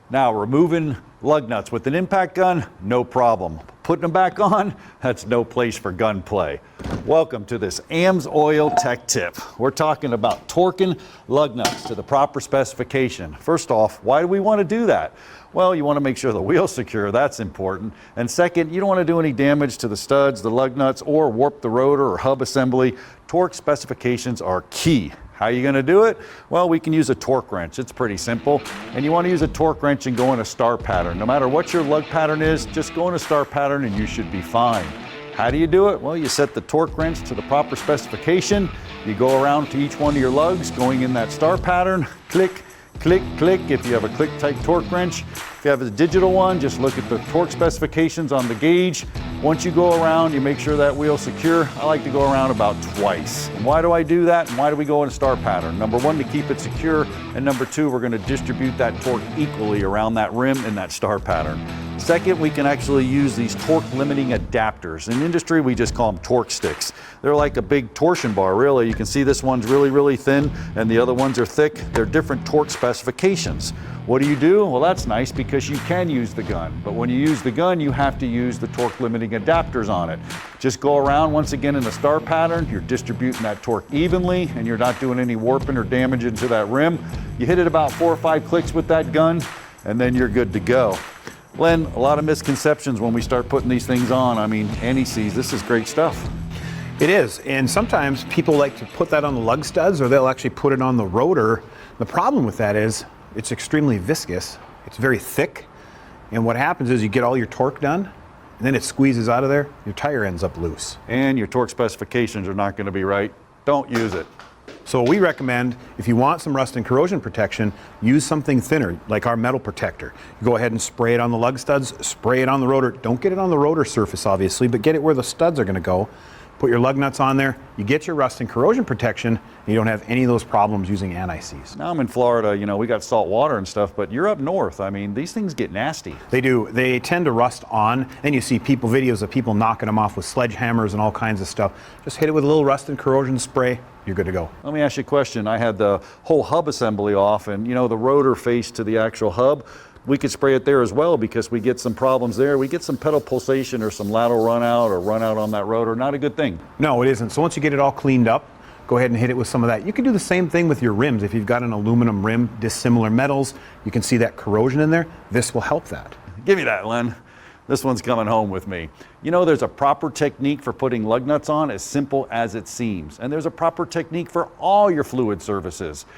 Now, removing lug nuts with an impact gun, no problem. Putting them back on, that's no place for gunplay. Welcome to this AMSOIL tech tip. We're talking about torquing lug nuts to the proper specification. First off, why do we want to do that? Well, you want to make sure the wheel's secure, that's important. And second, you don't want to do any damage to the studs, the lug nuts, or warp the rotor or hub assembly. Torque specifications are key. How are you going to do it? Well, we can use a torque wrench. It's pretty simple. And you want to use a torque wrench and go in a star pattern. No matter what your lug pattern is, just go in a star pattern and you should be fine. How do you do it? Well, you set the torque wrench to the proper specification. You go around to each one of your lugs going in that star pattern. Click, click, click. If you have a click type torque wrench, if you have a digital one, just look at the torque specifications on the gauge. Once you go around, you make sure that wheel's secure. I like to go around about twice. And why do I do that? And why do we go in a star pattern? Number one, to keep it secure. And number two, we're going to distribute that torque equally around that rim in that star pattern. Second, we can actually use these torque limiting adapters. In industry, we just call them torque sticks. They're like a big torsion bar, really. You can see this one's really, really thin, and the other ones are thick. They're different torque specifications. What do? Well, that's nice because you can use the gun. But when you use the gun, you have to use the torque limiting adapters on it. Just go around once again in a star pattern. You're distributing that torque evenly, and you're not doing any warping or damage into that rim. You hit it about 4 or 5 clicks with that gun, and then you're good to go. Len, a lot of misconceptions when we start putting these things on. I mean, Annie sees this is great stuff. It is, and sometimes people like to put that on the lug studs, or they'll actually put it on the rotor. The problem with that is it's extremely viscous, it's very thick, and what happens is you get all your torque done, and then it squeezes out of there, your tire ends up loose. And your torque specifications are not going to be right. Don't use it. So we recommend, if you want some rust and corrosion protection, use something thinner, like our metal protector. You go ahead and spray it on the lug studs, spray it on the rotor. Don't get it on the rotor surface, obviously, but get it where the studs are going to go. Put your lug nuts on there, you get your rust and corrosion protection, and you don't have any of those problems using anti-seize. Now I'm in Florida, you know, we got salt water and stuff, but you're up north. I mean, these things get nasty. They do. They tend to rust on, and you see videos of people knocking them off with sledgehammers and all kinds of stuff. Just hit it with a little rust and corrosion spray, you're good to go. Let me ask you a question. I had the whole hub assembly off, and you know, the rotor face to the actual hub. We could spray it there as well because we get some problems there. We get some pedal pulsation or some lateral run out on that rotor. Not a good thing. No, it isn't. So once you get it all cleaned up, go ahead and hit it with some of that. You can do the same thing with your rims. If you've got an aluminum rim, dissimilar metals, you can see that corrosion in there. This will help that. Give me that, Len. This one's coming home with me. You know, there's a proper technique for putting lug nuts on, as simple as it seems. And there's a proper technique for all your fluid services.